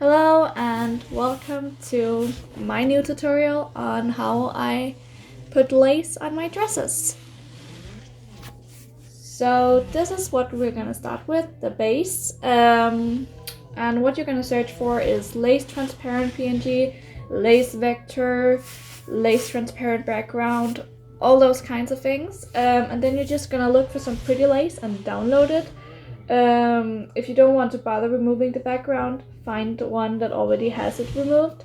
Hello and welcome to my new tutorial on how I put lace on my dresses. So this is what we're gonna start with, the base. And what you're gonna search for is lace transparent PNG, lace vector, lace transparent background, all those kinds of things. And then you're just gonna look for some pretty lace and download it. If you don't want to bother removing the background, find one that already has it removed,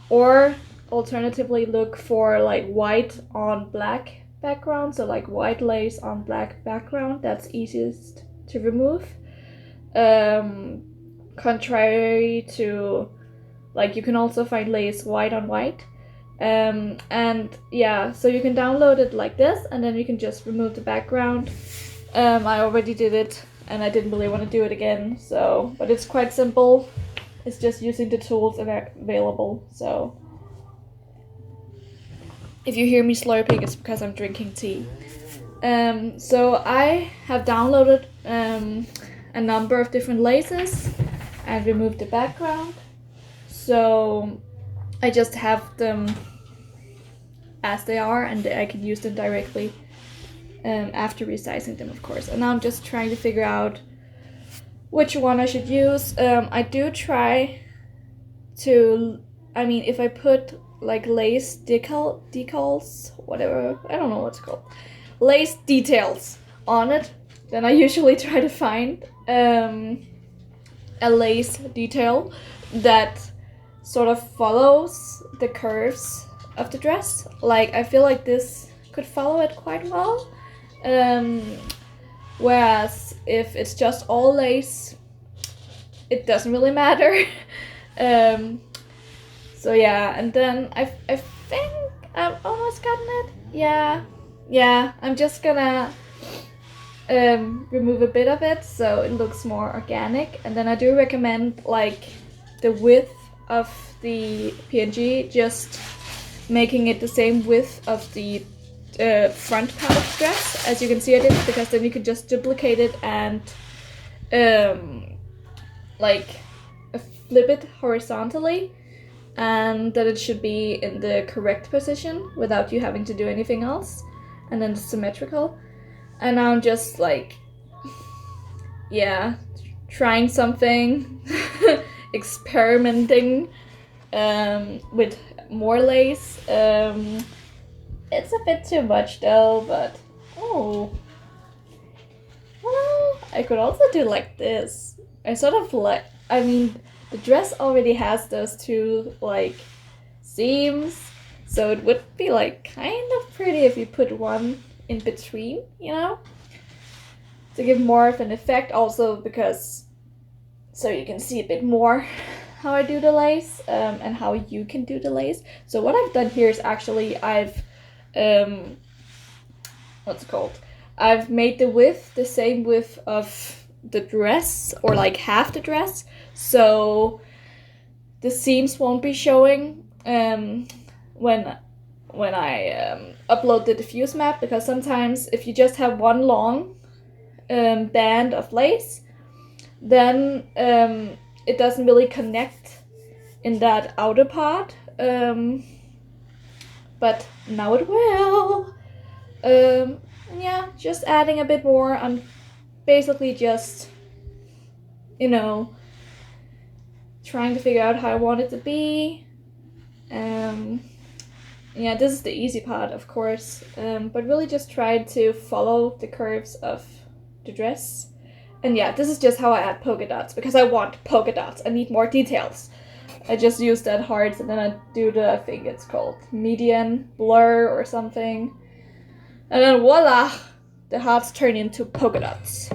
or alternatively look for like white on black background, so like white lace on black background. That's easiest to remove. Contrary to, like, you can also find lace white on white. And yeah, so you can download it like this, and then you can just remove the background. I already did it and I didn't really want to do it again, so, but it's quite simple. It's just using the tools that are available. So if you hear me slurping, it's because I'm drinking tea. So I have downloaded a number of different laces and removed the background. So I just have them as they are, and I can use them directly after resizing them, of course. And now I'm just trying to figure out which one I should use. I do try to, if I put like lace decals, whatever, I don't know what's called, lace details on it, then I usually try to find a lace detail that sort of follows the curves of the dress. Like, I feel like this could follow it quite well. Whereas if it's just all lace, it doesn't really matter. So yeah, and then I think I've almost gotten it. Yeah, I'm just gonna remove a bit of it so it looks more organic. And then I do recommend, like, the width of the PNG, just making it the same width of the front part of the dress, as you can see I did, because then you can just duplicate it and like flip it horizontally, and then it should be in the correct position without you having to do anything else, and then it's symmetrical. And now I'm just like, yeah, trying something, experimenting with more lace. It's a bit too much though, but well, I could also do like this. I sort of like, the dress already has those two like seams, so it would be like kind of pretty if you put one in between, to give more of an effect. Also because, so you can see a bit more how I do the lace, and how you can do the lace. So what I've done here is actually I've I've made the width the same width of the dress, or like half the dress, so the seams won't be showing when I upload the diffuse map, because sometimes if you just have one long band of lace, then it doesn't really connect in that outer part, but now it will. Yeah, just adding a bit more. I'm basically just, trying to figure out how I want it to be. Yeah, this is the easy part, of course, but really just try to follow the curves of the dress. And yeah, this is just how I add polka dots, because I want polka dots. I need more details. I just use that hearts, and then I do the, I think it's called median blur or something. And then voila! The hearts turn into polka dots.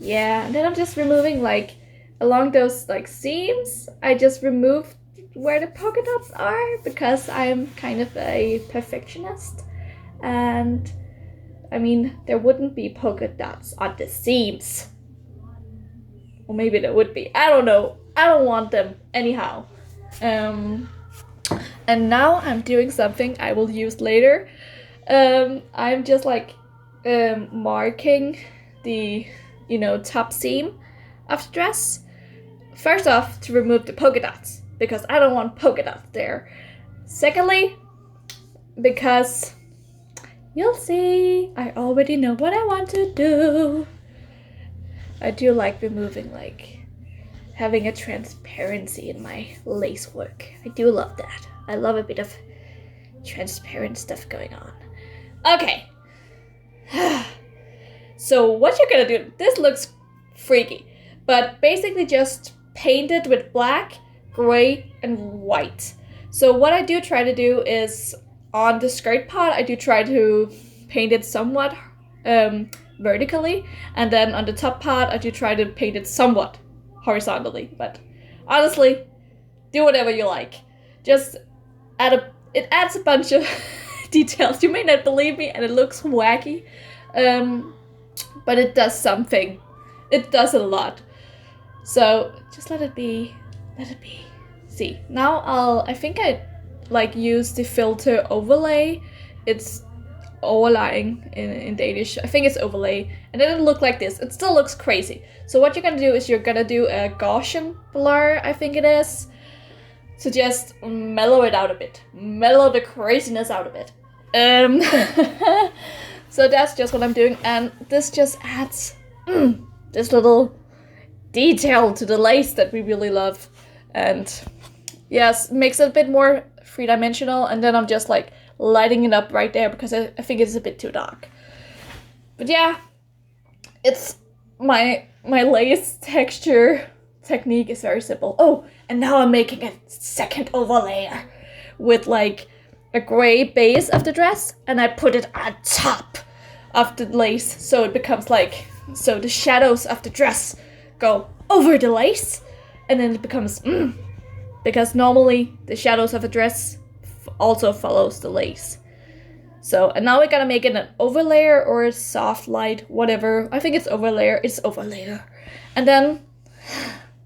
Yeah, and then I'm just removing, like, along those like seams, I just remove where the polka dots are, because I'm kind of a perfectionist, and there wouldn't be polka dots on the seams. Or maybe there would be. I don't know. I don't want them anyhow. And now I'm doing something I will use later. I'm just like marking the top seam of the dress first off, to remove the polka dots, because I don't want polka dots there. Secondly, because you'll see, I already know what I want to do. I do like removing, like, having a transparency in my lace work. I do love that. I love a bit of transparent stuff going on. Okay. So what you're gonna do, this looks freaky, but basically just paint it with black, gray, and white. So what I do try to do is, on the skirt part, I do try to paint it somewhat vertically, and then on the top part, I do try to paint it somewhat horizontally. But honestly, do whatever you like. Just it adds a bunch of details. You may not believe me, and it looks wacky, but it does something. It does a lot. So just let it be. Let it be. See, now I think I like use the filter overlay. It's overlying in Danish. I think it's overlay, and then it'll look like this. It still looks crazy. So what you're gonna do is you're gonna do a Gaussian blur, I think it is, to just mellow it out a bit, mellow the craziness out a bit. So that's just what I'm doing, and this just adds this little detail to the lace that we really love, and yes, makes it a bit more three-dimensional. And then I'm just like lighting it up right there because I think it's a bit too dark. But yeah, it's my lace texture technique is very simple. Oh, and now I'm making a second overlay with like a gray base of the dress, and I put it on top of the lace, so it becomes like, so the shadows of the dress go over the lace, and then it becomes because normally the shadows of a dress also follows the lace. So, and now we're gonna make it an overlayer or a soft light, whatever. I think it's overlayer. It's overlayer. And then,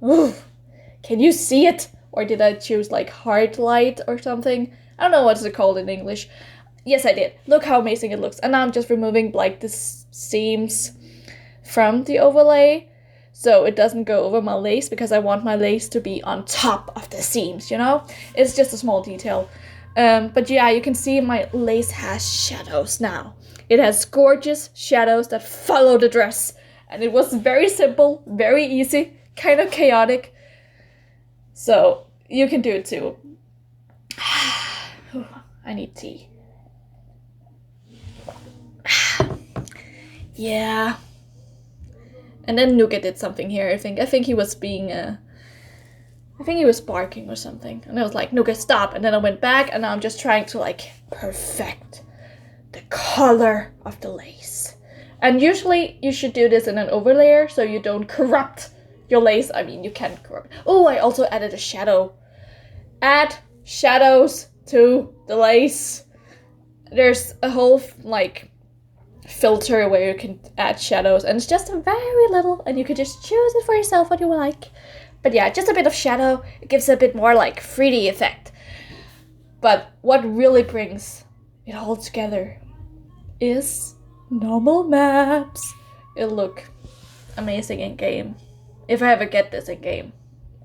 can you see it? Or did I choose like hard light or something? I don't know what's it called in English. Yes, I did. Look how amazing it looks. And now I'm just removing like the seams from the overlay, so it doesn't go over my lace, because I want my lace to be on top of the seams, you know? It's just a small detail. But yeah, you can see my lace has shadows now. It has gorgeous shadows that follow the dress. And it was very simple, very easy, kind of chaotic. So you can do it too. I need tea. Yeah. And then Nuka did something here, I think. I think he was being I think he was barking or something. And I was like, Nuka, stop. And then I went back, and now I'm just trying to like perfect the color of the lace. And usually you should do this in an overlayer so you don't corrupt your lace. I mean, you can corrupt. Oh, I also added a shadow. Add shadows to the lace. There's a whole like filter where you can add shadows, and it's just a very little, and you can just choose it for yourself what you like. But yeah, just a bit of shadow. It gives a bit more like 3D effect. But what really brings it all together is normal maps. It'll look amazing in game. If I ever get this in game.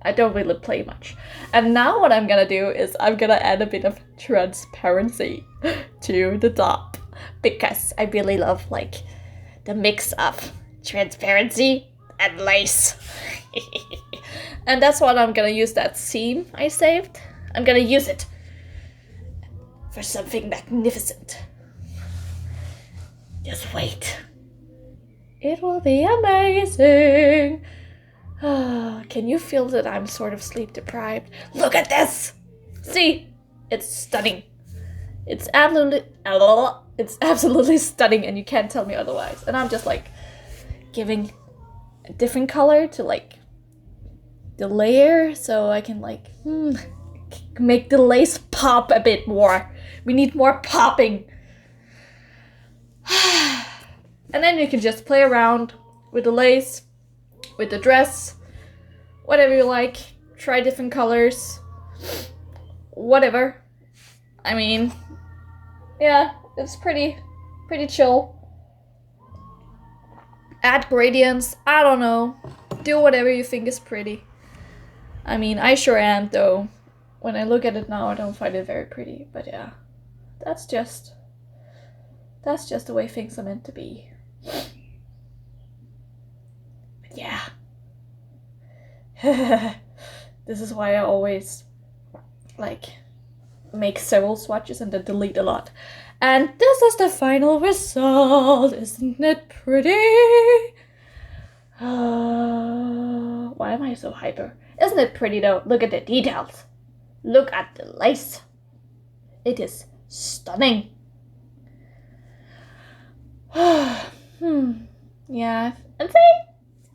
I don't really play much. And now what I'm gonna do is I'm gonna add a bit of transparency to the top, because I really love like the mix of transparency and lace. And that's what I'm gonna use that seam I saved. I'm gonna use it for something magnificent. Just wait. It will be amazing. Can you feel that I'm sort of sleep deprived? Look at this! See? It's stunning. It's absolutely stunning, and you can't tell me otherwise. And I'm just like giving a different color to like the layer, so I can like make the lace pop a bit more. We need more popping. And then you can just play around with the lace, with the dress, whatever you like. Try different colors, whatever. I mean, yeah, it's pretty chill. Add gradients, I don't know. Do whatever you think is pretty. I mean, I sure am, though. When I look at it now, I don't find it very pretty. But yeah, that's just the way things are meant to be. But yeah. This is why I always, like, make several swatches and then delete a lot. And this is the final result. Isn't it pretty? Why am I so hyper? Isn't it pretty though? Look at the details. Look at the lace. It is stunning. Yeah. And see?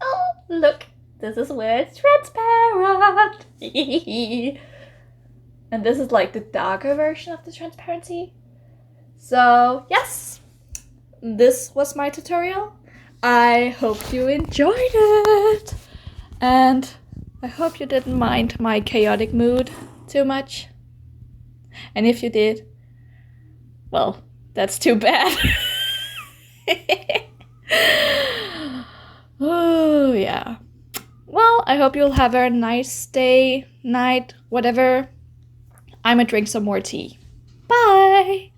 Oh, look. This is where it's transparent. And this is like the darker version of the transparency. So, yes. This was my tutorial. I hope you enjoyed it. And I hope you didn't mind my chaotic mood too much. And if you did, well, that's too bad. Oh, yeah. Well, I hope you'll have a nice day, night, whatever. I'm gonna drink some more tea. Bye!